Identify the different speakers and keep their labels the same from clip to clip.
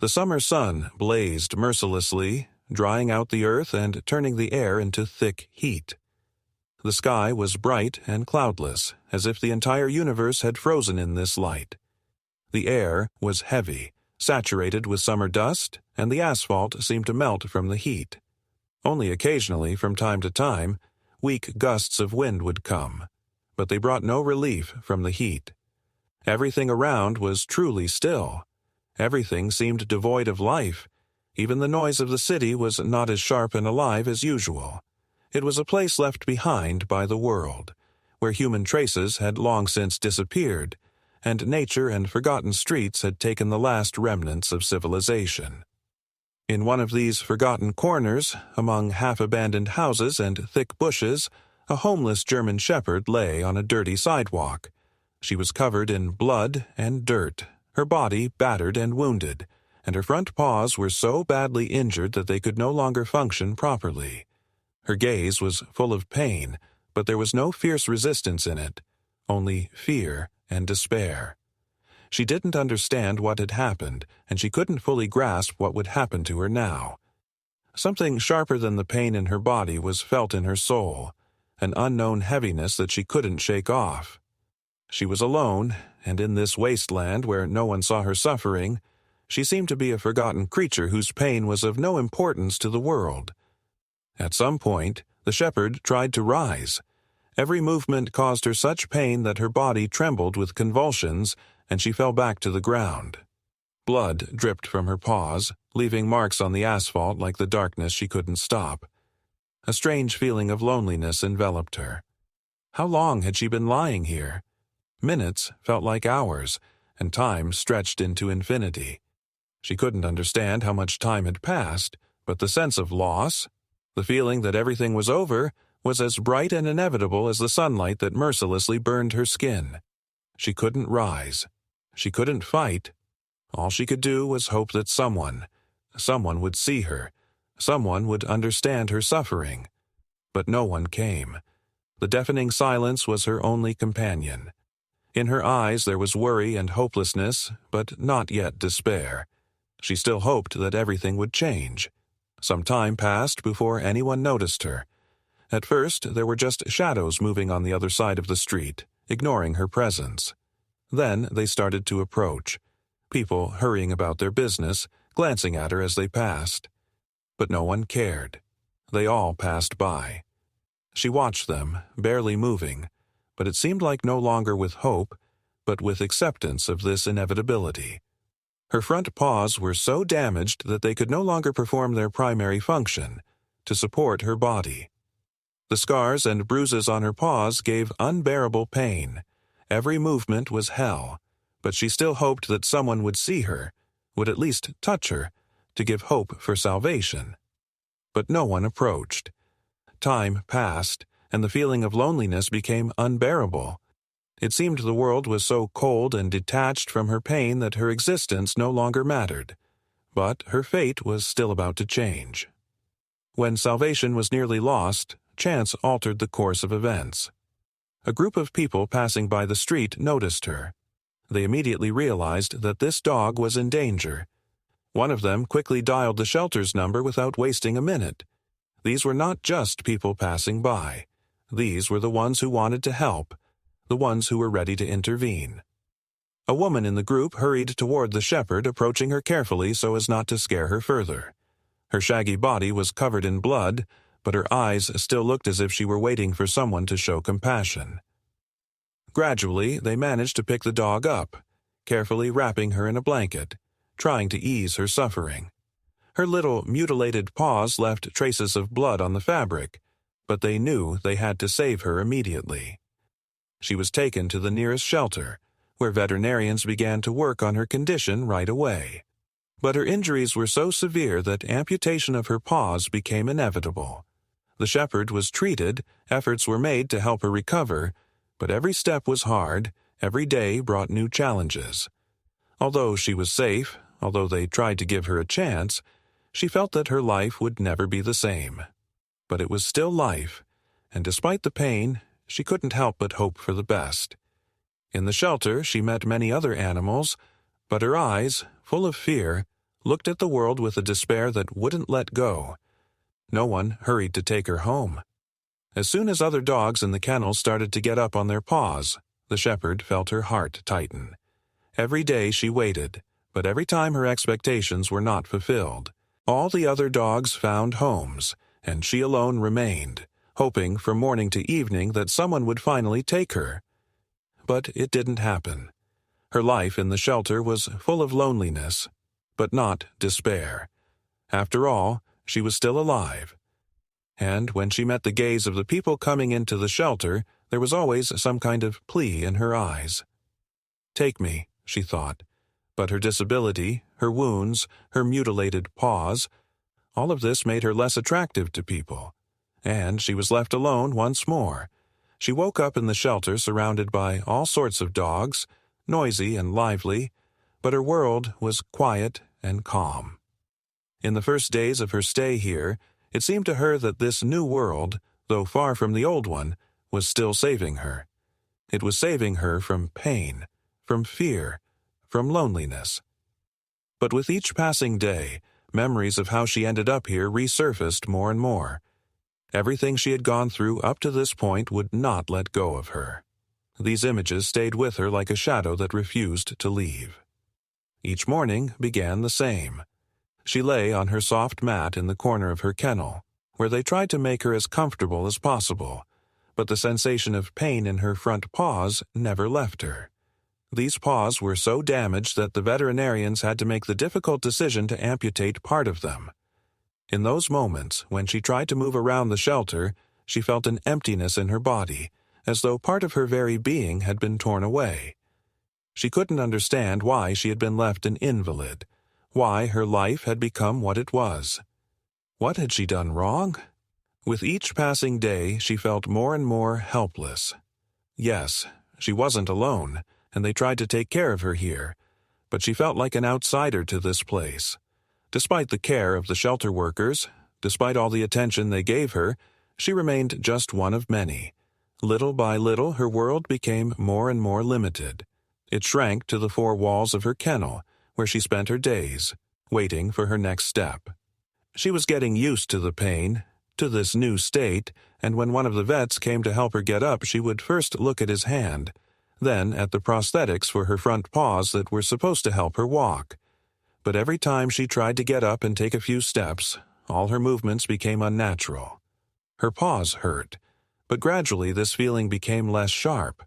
Speaker 1: The summer sun blazed mercilessly, drying out the earth and turning the air into thick heat. The sky was bright and cloudless, as if the entire universe had frozen in this light. The air was heavy, saturated with summer dust, and the asphalt seemed to melt from the heat. Only occasionally, from time to time, weak gusts of wind would come, but they brought no relief from the heat. Everything around was truly still. Everything seemed devoid of life. Even the noise of the city was not as sharp and alive as usual. It was a place left behind by the world, where human traces had long since disappeared, and nature and forgotten streets had taken the last remnants of civilization. In one of these forgotten corners, among half-abandoned houses and thick bushes, a homeless German shepherd lay on a dirty sidewalk. She was covered in blood and dirt, her body battered and wounded, and her front paws were so badly injured that they could no longer function properly. Her gaze was full of pain, but there was no fierce resistance in it, only fear and despair. She didn't understand what had happened, and she couldn't fully grasp what would happen to her now. Something sharper than the pain in her body was felt in her soul, an unknown heaviness that she couldn't shake off. She was alone, and in this wasteland where no one saw her suffering, she seemed to be a forgotten creature whose pain was of no importance to the world. At some point, the shepherd tried to rise. Every movement caused her such pain that her body trembled with convulsions, and she fell back to the ground. Blood dripped from her paws, leaving marks on the asphalt like the darkness she couldn't stop. A strange feeling of loneliness enveloped her. How long had she been lying here? Minutes felt like hours, and time stretched into infinity. She couldn't understand how much time had passed, but the sense of loss, the feeling that everything was over, was as bright and inevitable as the sunlight that mercilessly burned her skin. She couldn't rise. She couldn't fight. All she could do was hope that someone would see her, someone would understand her suffering. But no one came. The deafening silence was her only companion. In her eyes there was worry and hopelessness, but not yet despair. She still hoped that everything would change. Some time passed before anyone noticed her. At first, there were just shadows moving on the other side of the street, ignoring her presence. Then they started to approach, people hurrying about their business, glancing at her as they passed. But no one cared. They all passed by. She watched them, barely moving, but it seemed like no longer with hope, but with acceptance of this inevitability. Her front paws were so damaged that they could no longer perform their primary function, to support her body. The scars and bruises on her paws gave unbearable pain. Every movement was hell, but she still hoped that someone would see her, would at least touch her, to give hope for salvation. But no one approached. Time passed, and the feeling of loneliness became unbearable. It seemed the world was so cold and detached from her pain that her existence no longer mattered. But her fate was still about to change. When salvation was nearly lost, chance altered the course of events. A group of people passing by the street noticed her. They immediately realized that this dog was in danger. One of them quickly dialed the shelter's number without wasting a minute. These were not just people passing by. These were the ones who wanted to help, the ones who were ready to intervene. A woman in the group hurried toward the shepherd, approaching her carefully so as not to scare her further. Her shaggy body was covered in blood, but her eyes still looked as if she were waiting for someone to show compassion. Gradually, they managed to pick the dog up, carefully wrapping her in a blanket, trying to ease her suffering. Her little mutilated paws left traces of blood on the fabric, but they knew they had to save her immediately. She was taken to the nearest shelter, where veterinarians began to work on her condition right away. But her injuries were so severe that amputation of her paws became inevitable. The shepherd was treated, efforts were made to help her recover, but every step was hard, every day brought new challenges. Although she was safe, although they tried to give her a chance, she felt that her life would never be the same. But it was still life, and despite the pain, she couldn't help but hope for the best. In the shelter, she met many other animals, but her eyes, full of fear, looked at the world with a despair that wouldn't let go. No one hurried to take her home. As soon as other dogs in the kennel started to get up on their paws, the shepherd felt her heart tighten. Every day she waited, but every time her expectations were not fulfilled. All the other dogs found homes, and she alone remained, hoping from morning to evening that someone would finally take her. But it didn't happen. Her life in the shelter was full of loneliness, but not despair. After all, she was still alive. And when she met the gaze of the people coming into the shelter, there was always some kind of plea in her eyes. "Take me," she thought. But her disability, her wounds, her mutilated paws, all of this made her less attractive to people. And she was left alone once more. She woke up in the shelter surrounded by all sorts of dogs, noisy and lively, but her world was quiet and calm. In the first days of her stay here, it seemed to her that this new world, though far from the old one, was still saving her. It was saving her from pain, from fear, from loneliness. But with each passing day, memories of how she ended up here resurfaced more and more. Everything she had gone through up to this point would not let go of her. These images stayed with her like a shadow that refused to leave. Each morning began the same. She lay on her soft mat in the corner of her kennel, where they tried to make her as comfortable as possible, but the sensation of pain in her front paws never left her. These paws were so damaged that the veterinarians had to make the difficult decision to amputate part of them. In those moments, when she tried to move around the shelter, she felt an emptiness in her body, as though part of her very being had been torn away. She couldn't understand why she had been left an invalid, why her life had become what it was. What had she done wrong? With each passing day, she felt more and more helpless. Yes, she wasn't alone, and they tried to take care of her here, but she felt like an outsider to this place. Despite the care of the shelter workers, despite all the attention they gave her, she remained just one of many. Little by little, her world became more and more limited. It shrank to the four walls of her kennel, where she spent her days, waiting for her next step. She was getting used to the pain, to this new state, and when one of the vets came to help her get up, she would first look at his hand, then at the prosthetics for her front paws that were supposed to help her walk. But every time she tried to get up and take a few steps, all her movements became unnatural. Her paws hurt, but gradually this feeling became less sharp.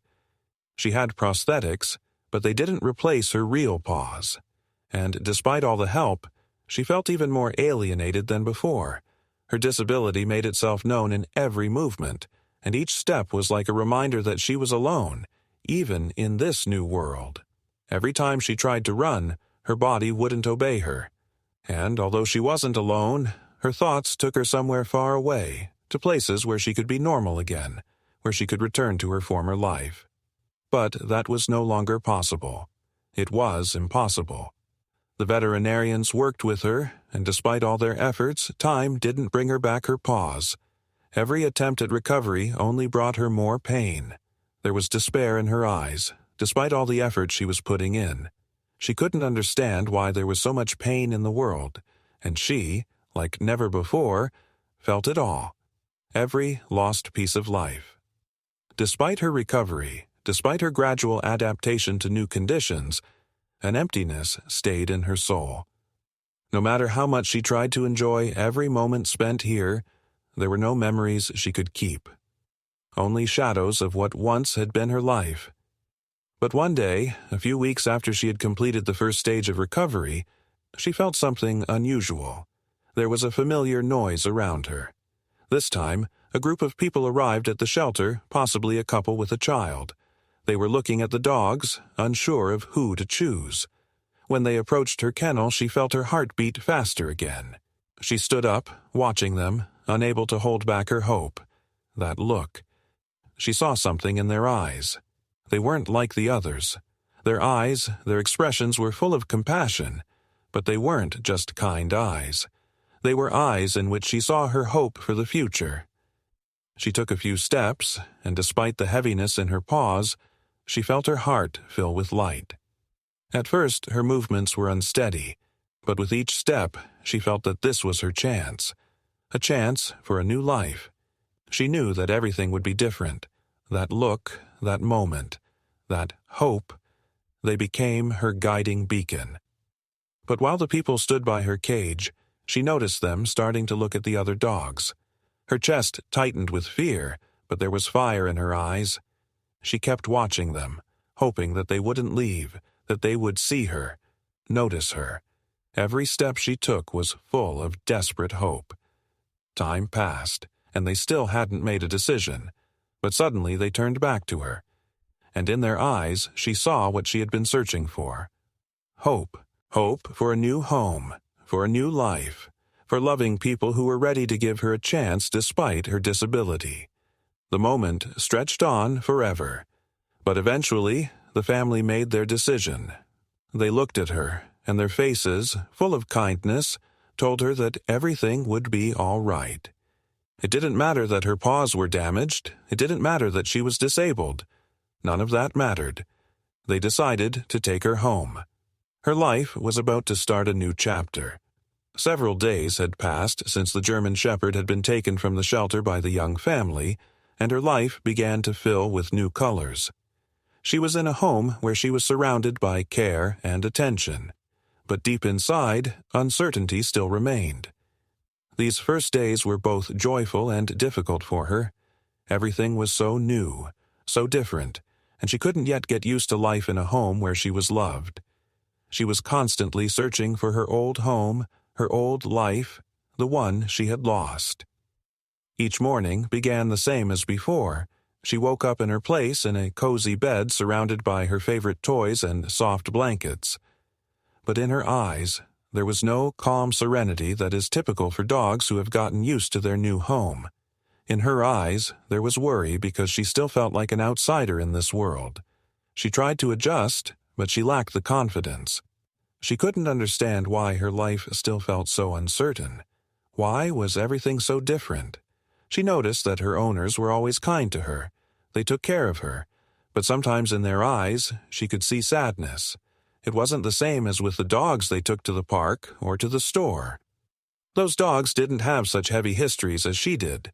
Speaker 1: She had prosthetics, but they didn't replace her real paws. And despite all the help, she felt even more alienated than before. Her disability made itself known in every movement, and each step was like a reminder that she was alone, even in this new world. Every time she tried to run, her body wouldn't obey her. And although she wasn't alone, her thoughts took her somewhere far away, to places where she could be normal again, where she could return to her former life. But that was no longer possible. It was impossible. The veterinarians worked with her, and despite all their efforts, time didn't bring her back her paws. Every attempt at recovery only brought her more pain. There was despair in her eyes, despite all the effort she was putting in. She couldn't understand why there was so much pain in the world, and she, like never before, felt it all. Every lost piece of life. Despite her recovery, despite her gradual adaptation to new conditions, an emptiness stayed in her soul. No matter how much she tried to enjoy every moment spent here, there were no memories she could keep. Only shadows of what once had been her life. But one day, a few weeks after she had completed the first stage of recovery, she felt something unusual. There was a familiar noise around her. This time, a group of people arrived at the shelter, possibly a couple with a child. They were looking at the dogs, unsure of who to choose. When they approached her kennel, she felt her heart beat faster again. She stood up, watching them, unable to hold back her hope. That look. She saw something in their eyes. They weren't like the others. Their eyes, their expressions were full of compassion, but they weren't just kind eyes. They were eyes in which she saw her hope for the future. She took a few steps, and despite the heaviness in her paws, she felt her heart fill with light. At first, her movements were unsteady. But with each step, she felt that this was her chance. A chance for a new life. She knew that everything would be different. That look, that moment, that hope, they became her guiding beacon. But while the people stood by her cage, she noticed them starting to look at the other dogs. Her chest tightened with fear, but there was fire in her eyes. She kept watching them, hoping that they wouldn't leave, that they would see her, notice her. Every step she took was full of desperate hope. Time passed, and they still hadn't made a decision, but suddenly they turned back to her, and in their eyes she saw what she had been searching for. Hope. Hope for a new home, for a new life, for loving people who were ready to give her a chance despite her disability. The moment stretched on forever, but eventually the family made their decision. They looked at her, and their faces, full of kindness, told her that everything would be all right. It didn't matter that her paws were damaged. It didn't matter that she was disabled. None of that mattered. They decided to take her home. Her life was about to start a new chapter. Several days had passed since the German Shepherd had been taken from the shelter by the young family, and her life began to fill with new colors. She was in a home where she was surrounded by care and attention. But deep inside, uncertainty still remained. These first days were both joyful and difficult for her. Everything was so new, so different, and she couldn't yet get used to life in a home where she was loved. She was constantly searching for her old home, her old life, the one she had lost. Each morning began the same as before. She woke up in her place in a cozy bed surrounded by her favorite toys and soft blankets. But in her eyes, there was no calm serenity that is typical for dogs who have gotten used to their new home. In her eyes, there was worry because she still felt like an outsider in this world. She tried to adjust, but she lacked the confidence. She couldn't understand why her life still felt so uncertain. Why was everything so different? She noticed that her owners were always kind to her. They took care of her, but sometimes in their eyes, she could see sadness. It wasn't the same as with the dogs they took to the park or to the store. Those dogs didn't have such heavy histories as she did.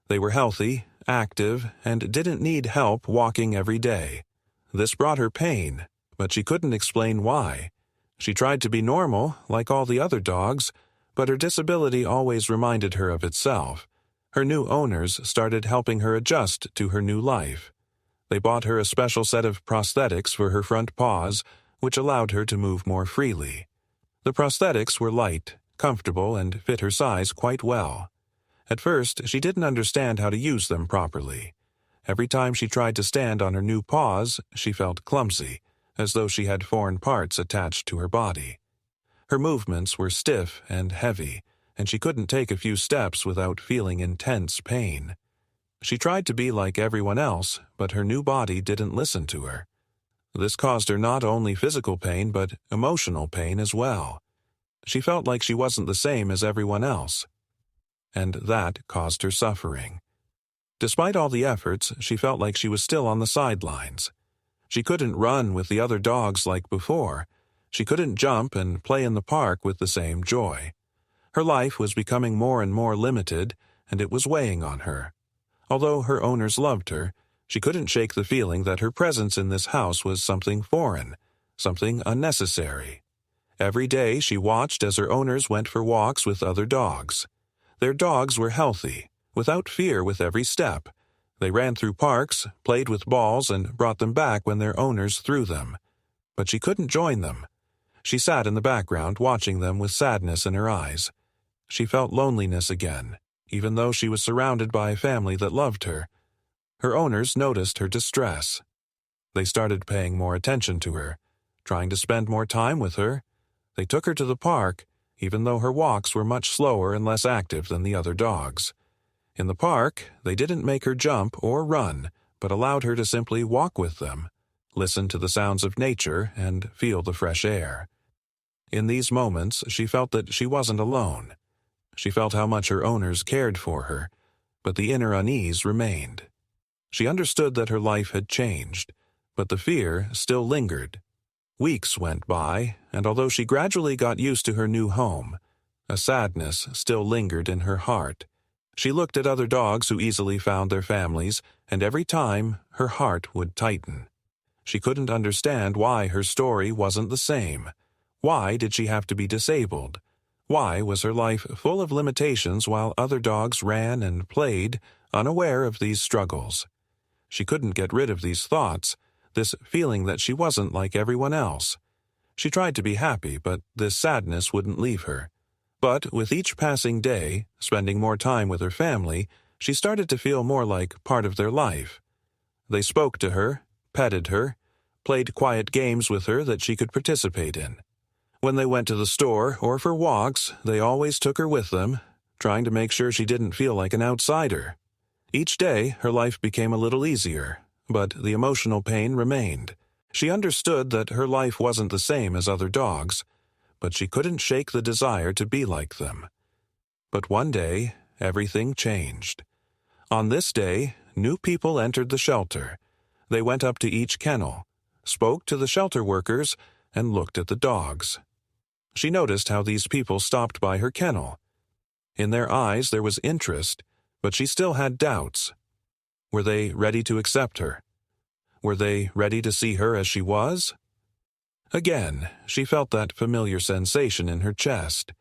Speaker 1: They were healthy, active, and didn't need help walking every day. This brought her pain, but she couldn't explain why. She tried to be normal, like all the other dogs, but her disability always reminded her of itself. Her new owners started helping her adjust to her new life. They bought her a special set of prosthetics for her front paws, which allowed her to move more freely. The prosthetics were light, comfortable, and fit her size quite well. At first, she didn't understand how to use them properly. Every time she tried to stand on her new paws, she felt clumsy, as though she had foreign parts attached to her body. Her movements were stiff and heavy, and she couldn't take a few steps without feeling intense pain. She tried to be like everyone else, but her new body didn't listen to her. This caused her not only physical pain, but emotional pain as well. She felt like she wasn't the same as everyone else, and that caused her suffering. Despite all the efforts, she felt like she was still on the sidelines. She couldn't run with the other dogs like before. She couldn't jump and play in the park with the same joy. Her life was becoming more and more limited, and it was weighing on her. Although her owners loved her, she couldn't shake the feeling that her presence in this house was something foreign, something unnecessary. Every day she watched as her owners went for walks with other dogs. Their dogs were healthy, without fear with every step. They ran through parks, played with balls, and brought them back when their owners threw them. But she couldn't join them. She sat in the background watching them with sadness in her eyes. She felt loneliness again, even though she was surrounded by a family that loved her. Her owners noticed her distress. They started paying more attention to her, trying to spend more time with her. They took her to the park, even though her walks were much slower and less active than the other dogs. In the park, they didn't make her jump or run, but allowed her to simply walk with them, listen to the sounds of nature, and feel the fresh air. In these moments, she felt that she wasn't alone. She felt how much her owners cared for her, but the inner unease remained. She understood that her life had changed, but the fear still lingered. Weeks went by, and although she gradually got used to her new home, a sadness still lingered in her heart. She looked at other dogs who easily found their families, and every time her heart would tighten. She couldn't understand why her story wasn't the same. Why did she have to be disabled? Why was her life full of limitations while other dogs ran and played, unaware of these struggles? She couldn't get rid of these thoughts, this feeling that she wasn't like everyone else. She tried to be happy, but this sadness wouldn't leave her. But with each passing day, spending more time with her family, she started to feel more like part of their life. They spoke to her, petted her, played quiet games with her that she could participate in. When they went to the store or for walks, they always took her with them, trying to make sure she didn't feel like an outsider. Each day, her life became a little easier, but the emotional pain remained. She understood that her life wasn't the same as other dogs, but she couldn't shake the desire to be like them. But one day, everything changed. On this day, new people entered the shelter. They went up to each kennel, spoke to the shelter workers, and looked at the dogs. She noticed how these people stopped by her kennel. In their eyes there was interest, but she still had doubts. Were they ready to accept her? Were they ready to see her as she was? Again, she felt that familiar sensation in her chest.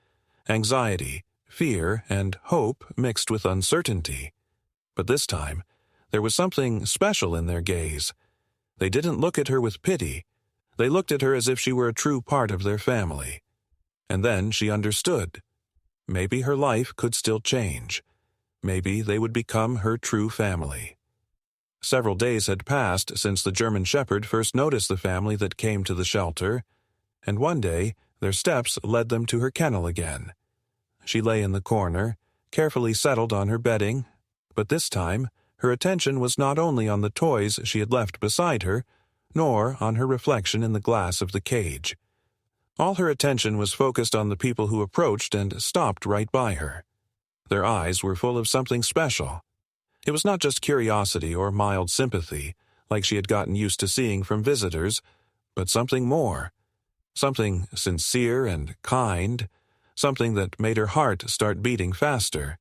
Speaker 1: Anxiety, fear, and hope mixed with uncertainty. But this time, there was something special in their gaze. They didn't look at her with pity. They looked at her as if she were a true part of their family. And then she understood. Maybe her life could still change. Maybe they would become her true family. Several days had passed since the German Shepherd first noticed the family that came to the shelter, and one day their steps led them to her kennel again. She lay in the corner, carefully settled on her bedding, but this time her attention was not only on the toys she had left beside her, nor on her reflection in the glass of the cage. All her attention was focused on the people who approached and stopped right by her. Their eyes were full of something special. It was not just curiosity or mild sympathy, like she had gotten used to seeing from visitors, but something more. Something sincere and kind, something that made her heart start beating faster.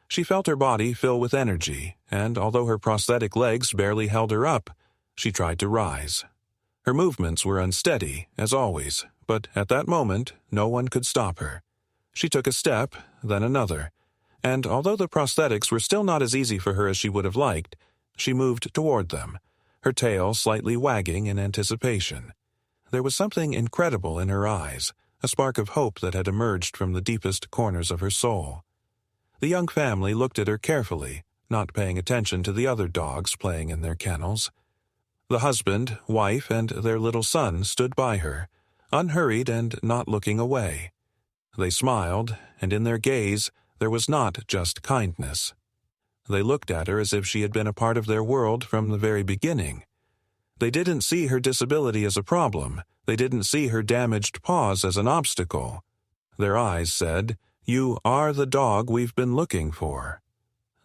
Speaker 1: She felt her body fill with energy, and although her prosthetic legs barely held her up, she tried to rise. Her movements were unsteady, as always, but at that moment no one could stop her. She took a step, then another, and although the prosthetics were still not as easy for her as she would have liked, she moved toward them, her tail slightly wagging in anticipation. There was something incredible in her eyes, a spark of hope that had emerged from the deepest corners of her soul. The young family looked at her carefully, not paying attention to the other dogs playing in their kennels. The husband, wife, and their little son stood by her, unhurried and not looking away. They smiled, and in their gaze there was not just kindness. They looked at her as if she had been a part of their world from the very beginning. They didn't see her disability as a problem. They didn't see her damaged paws as an obstacle. Their eyes said, "You are the dog we've been looking for."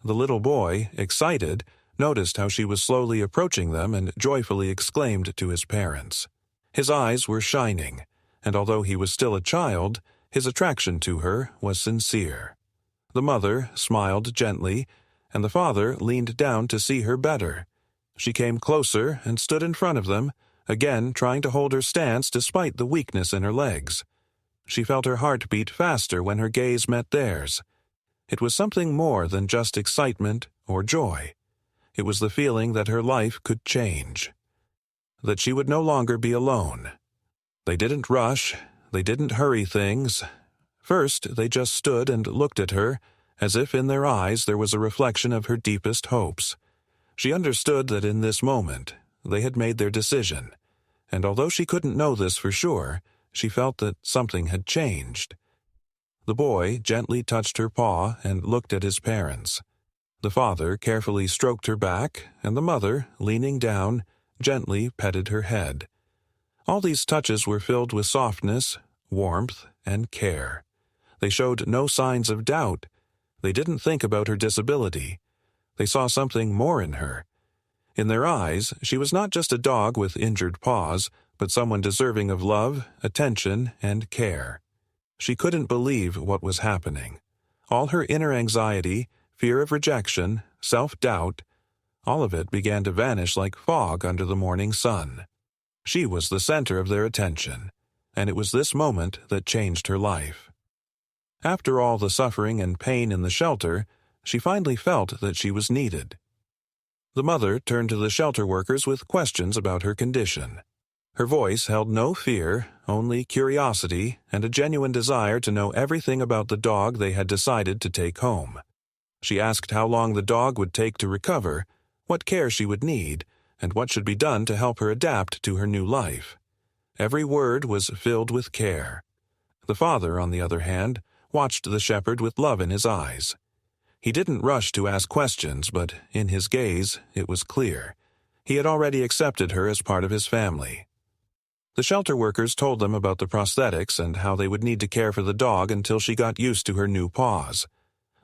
Speaker 1: The little boy, excited, noticed how she was slowly approaching them and joyfully exclaimed to his parents. His eyes were shining, and although he was still a child, his attraction to her was sincere. The mother smiled gently, and the father leaned down to see her better. She came closer and stood in front of them, again trying to hold her stance despite the weakness in her legs. She felt her heart beat faster when her gaze met theirs. It was something more than just excitement or joy. It was the feeling that her life could change, that she would no longer be alone. They didn't rush, they didn't hurry things. First, they just stood and looked at her, as if in their eyes there was a reflection of her deepest hopes. She understood that in this moment they had made their decision, and although she couldn't know this for sure, she felt that something had changed. The boy gently touched her paw and looked at his parents. The father carefully stroked her back, and the mother, leaning down, gently petted her head. All these touches were filled with softness, warmth, and care. They showed no signs of doubt. They didn't think about her disability. They saw something more in her. In their eyes, she was not just a dog with injured paws, but someone deserving of love, attention, and care. She couldn't believe what was happening. All her inner anxiety, fear of rejection, self-doubt, all of it began to vanish like fog under the morning sun. She was the center of their attention, and it was this moment that changed her life. After all the suffering and pain in the shelter, she finally felt that she was needed. The mother turned to the shelter workers with questions about her condition. Her voice held no fear, only curiosity and a genuine desire to know everything about the dog they had decided to take home. She asked how long the dog would take to recover, what care she would need, and what should be done to help her adapt to her new life. Every word was filled with care. The father, on the other hand, watched the shepherd with love in his eyes. He didn't rush to ask questions, but in his gaze it was clear. He had already accepted her as part of his family. The shelter workers told them about the prosthetics and how they would need to care for the dog until she got used to her new paws.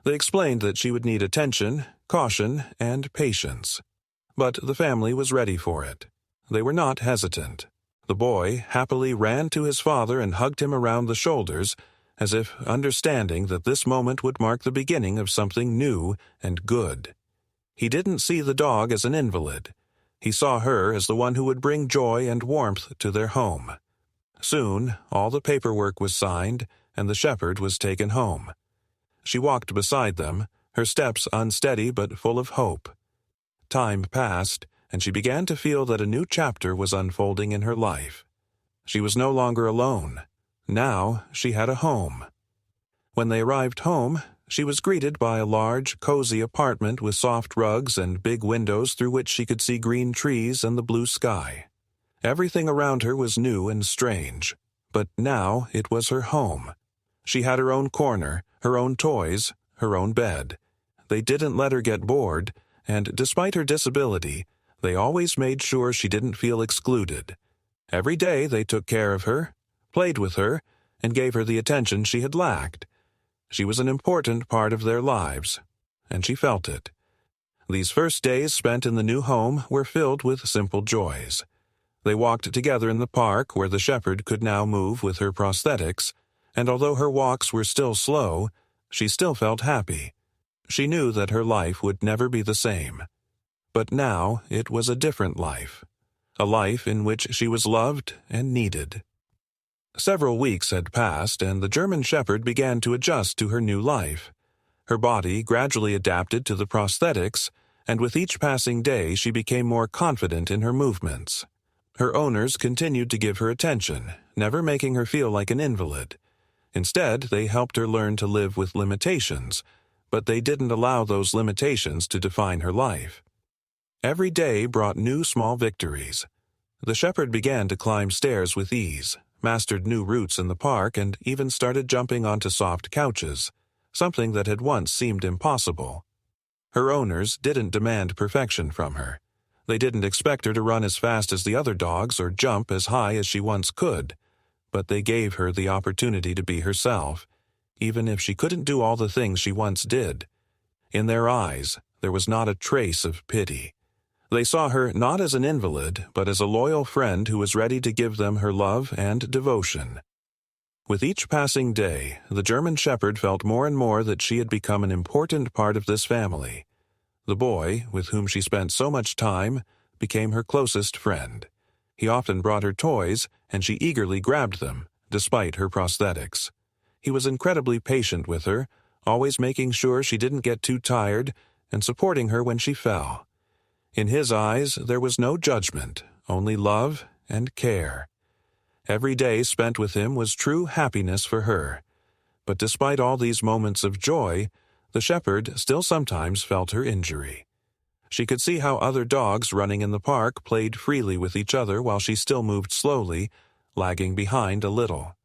Speaker 1: They explained that she would need attention, caution, and patience. But the family was ready for it. They were not hesitant. The boy happily ran to his father and hugged him around the shoulders, as if understanding that this moment would mark the beginning of something new and good. He didn't see the dog as an invalid. He saw her as the one who would bring joy and warmth to their home. Soon, all the paperwork was signed, and the shepherd was taken home. She walked beside them, her steps unsteady but full of hope. Time passed, and she began to feel that a new chapter was unfolding in her life. She was no longer alone. Now she had a home. When they arrived home, she was greeted by a large, cozy apartment with soft rugs and big windows through which she could see green trees and the blue sky. Everything around her was new and strange, but now it was her home. She had her own corner, her own toys, her own bed. They didn't let her get bored, and despite her disability, they always made sure she didn't feel excluded. Every day they took care of her, played with her, and gave her the attention she had lacked. She was an important part of their lives, and she felt it. These first days spent in the new home were filled with simple joys. They walked together in the park where the shepherd could now move with her prosthetics, and although her walks were still slow, she still felt happy. She knew that her life would never be the same. But now it was a different life, a life in which she was loved and needed. Several weeks had passed, and the German shepherd began to adjust to her new life. Her body gradually adapted to the prosthetics, and with each passing day she became more confident in her movements. Her owners continued to give her attention, never making her feel like an invalid. Instead, they helped her learn to live with limitations, but they didn't allow those limitations to define her life. Every day brought new small victories. The shepherd began to climb stairs with ease, mastered new routes in the park, and even started jumping onto soft couches, something that had once seemed impossible. Her owners didn't demand perfection from her. They didn't expect her to run as fast as the other dogs or jump as high as she once could, but they gave her the opportunity to be herself, even if she couldn't do all the things she once did. In their eyes, there was not a trace of pity. They saw her not as an invalid, but as a loyal friend who was ready to give them her love and devotion. With each passing day, the German shepherd felt more and more that she had become an important part of this family. The boy, with whom she spent so much time, became her closest friend. He often brought her toys, and she eagerly grabbed them, despite her prosthetics. He was incredibly patient with her, always making sure she didn't get too tired, and supporting her when she fell. In his eyes, there was no judgment, only love and care. Every day spent with him was true happiness for her. But despite all these moments of joy, the shepherd still sometimes felt her injury. She could see how other dogs running in the park played freely with each other while she still moved slowly, lagging behind a little.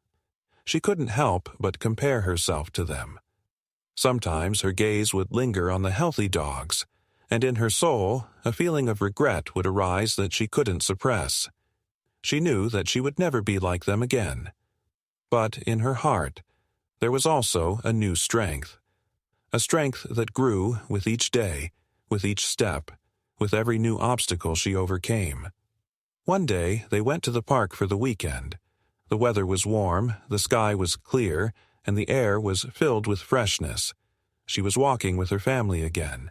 Speaker 1: She couldn't help but compare herself to them. Sometimes her gaze would linger on the healthy dogs, and in her soul, a feeling of regret would arise that she couldn't suppress. She knew that she would never be like them again. But in her heart, there was also a new strength. A strength that grew with each day, with each step, with every new obstacle she overcame. One day, they went to the park for the weekend. The weather was warm, the sky was clear, and the air was filled with freshness. She was walking with her family again.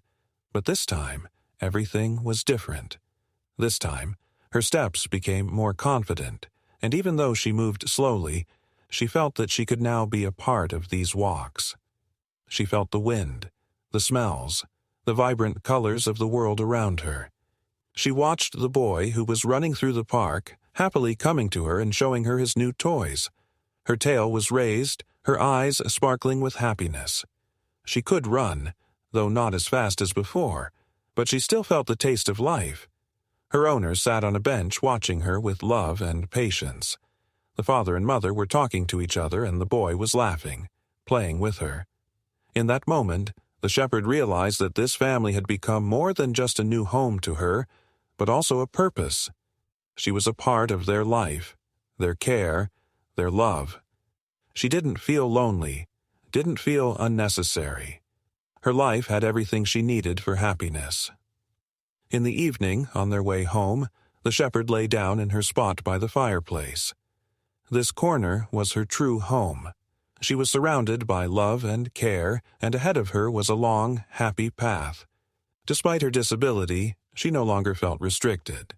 Speaker 1: But this time, everything was different. This time, her steps became more confident, and even though she moved slowly, she felt that she could now be a part of these walks. She felt the wind, the smells, the vibrant colors of the world around her. She watched the boy who was running through the park, happily coming to her and showing her his new toys. Her tail was raised, her eyes sparkling with happiness. She could run, though not as fast as before, but she still felt the taste of life. Her owner sat on a bench watching her with love and patience. The father and mother were talking to each other and the boy was laughing, playing with her. In that moment, the shepherd realized that this family had become more than just a new home to her, but also a purpose. She was a part of their life, their care, their love. She didn't feel lonely, didn't feel unnecessary. Her life had everything she needed for happiness. In the evening, on their way home, the shepherd lay down in her spot by the fireplace. This corner was her true home. She was surrounded by love and care, and ahead of her was a long, happy path. Despite her disability, she no longer felt restricted.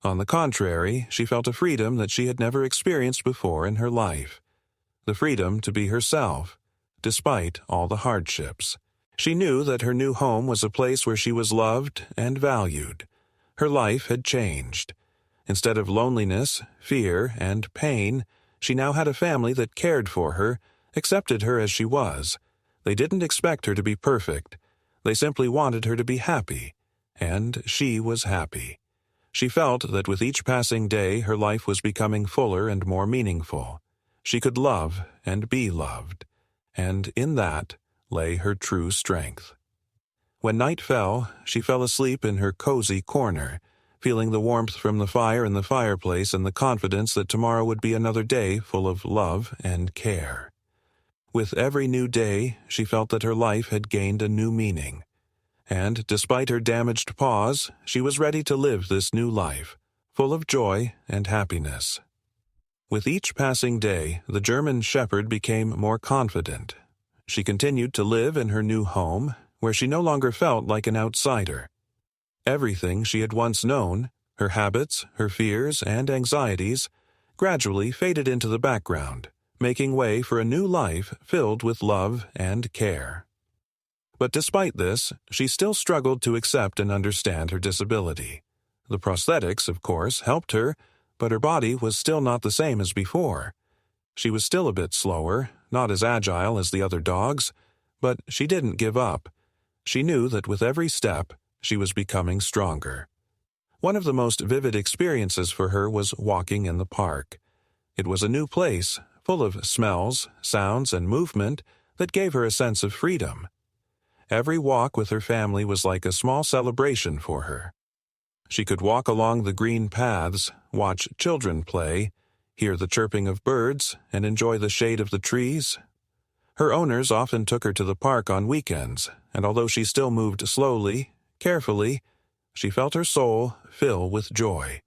Speaker 1: On the contrary, she felt a freedom that she had never experienced before in her life. The freedom to be herself, despite all the hardships. She knew that her new home was a place where she was loved and valued. Her life had changed. Instead of loneliness, fear, and pain, she now had a family that cared for her, accepted her as she was. They didn't expect her to be perfect. They simply wanted her to be happy. And she was happy. She felt that with each passing day her life was becoming fuller and more meaningful. She could love and be loved. And in that lay her true strength. When night fell, she fell asleep in her cozy corner, feeling the warmth from the fire in the fireplace and the confidence that tomorrow would be another day full of love and care. With every new day, she felt that her life had gained a new meaning. And despite her damaged paws, she was ready to live this new life, full of joy and happiness. With each passing day, the German shepherd became more confident. She continued to live in her new home, where she no longer felt like an outsider. Everything she had once known, her habits, her fears, and anxieties, gradually faded into the background, making way for a new life filled with love and care. But despite this, she still struggled to accept and understand her disability. The prosthetics, of course, helped her, but her body was still not the same as before. She was still a bit slower, not as agile as the other dogs, but she didn't give up. She knew that with every step, she was becoming stronger. One of the most vivid experiences for her was walking in the park. It was a new place, full of smells, sounds, and movement that gave her a sense of freedom. Every walk with her family was like a small celebration for her. She could walk along the green paths, watch children play, hear the chirping of birds, and enjoy the shade of the trees. Her owners often took her to the park on weekends, and although she still moved slowly, carefully, she felt her soul fill with joy.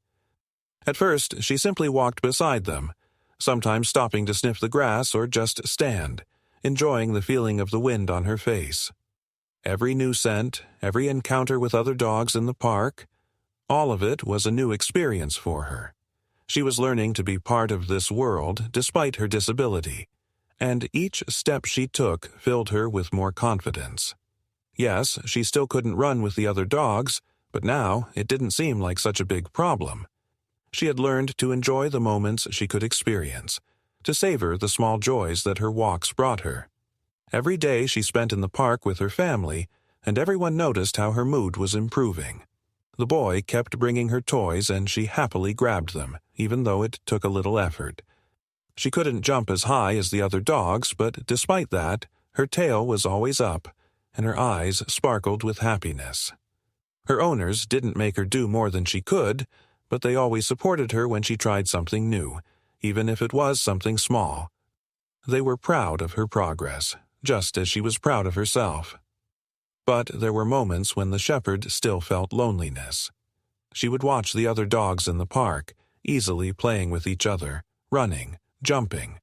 Speaker 1: At first, she simply walked beside them, sometimes stopping to sniff the grass or just stand, enjoying the feeling of the wind on her face. Every new scent, every encounter with other dogs in the park, all of it was a new experience for her. She was learning to be part of this world despite her disability, and each step she took filled her with more confidence. Yes, she still couldn't run with the other dogs, but now it didn't seem like such a big problem. She had learned to enjoy the moments she could experience, to savor the small joys that her walks brought her. Every day she spent in the park with her family, and everyone noticed how her mood was improving. The boy kept bringing her toys and she happily grabbed them, even though it took a little effort. She couldn't jump as high as the other dogs, but despite that, her tail was always up, and her eyes sparkled with happiness. Her owners didn't make her do more than she could, but they always supported her when she tried something new, even if it was something small. They were proud of her progress, just as she was proud of herself. But there were moments when the shepherd still felt loneliness. She would watch the other dogs in the park, easily playing with each other, running, jumping.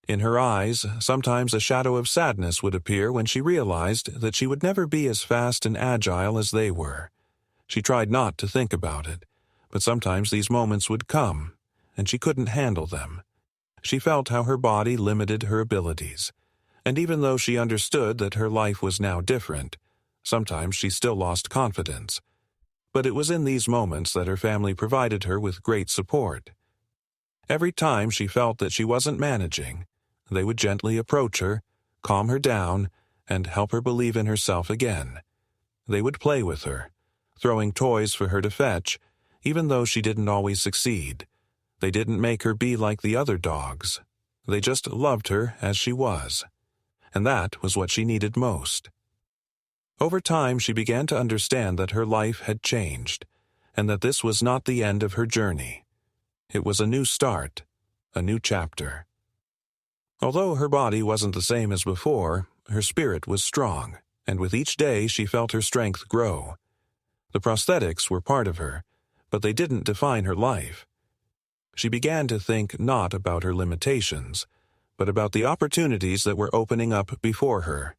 Speaker 1: In her eyes, sometimes a shadow of sadness would appear when she realized that she would never be as fast and agile as they were. She tried not to think about it, but sometimes these moments would come, and she couldn't handle them. She felt how her body limited her abilities, and even though she understood that her life was now different, sometimes she still lost confidence. But it was in these moments that her family provided her with great support. Every time she felt that she wasn't managing, they would gently approach her, calm her down, and help her believe in herself again. They would play with her, throwing toys for her to fetch, even though she didn't always succeed. They didn't make her be like the other dogs. They just loved her as she was. And that was what she needed most. Over time, she began to understand that her life had changed, and that this was not the end of her journey. It was a new start, a new chapter. Although her body wasn't the same as before, her spirit was strong, and with each day she felt her strength grow. The prosthetics were part of her, but they didn't define her life. She began to think not about her limitations, but about the opportunities that were opening up before her.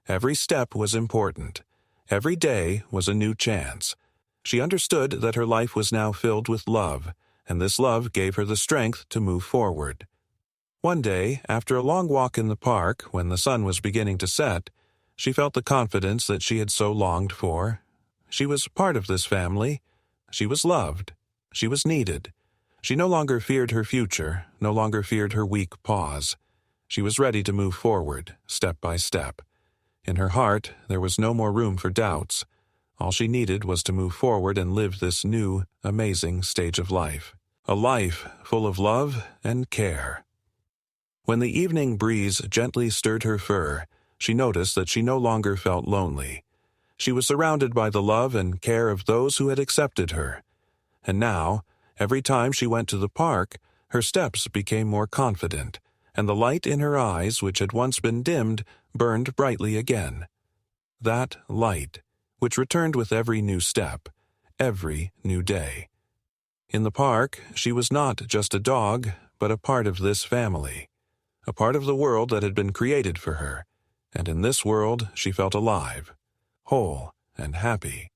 Speaker 1: Every step was important. Every day was a new chance. She understood that her life was now filled with love, and this love gave her the strength to move forward. One day, after a long walk in the park, when the sun was beginning to set, she felt the confidence that she had so longed for. She was part of this family. She was loved. She was needed. She no longer feared her future, no longer feared her weak paws. She was ready to move forward, step by step. In her heart, there was no more room for doubts. All she needed was to move forward and live this new, amazing stage of life. A life full of love and care. When the evening breeze gently stirred her fur, she noticed that she no longer felt lonely. She was surrounded by the love and care of those who had accepted her. And now, every time she went to the park, her steps became more confident, and the light in her eyes, which had once been dimmed, burned brightly again. That light, which returned with every new step, every new day. In the park, she was not just a dog, but a part of this family, a part of the world that had been created for her, and in this world she felt alive, whole, and happy.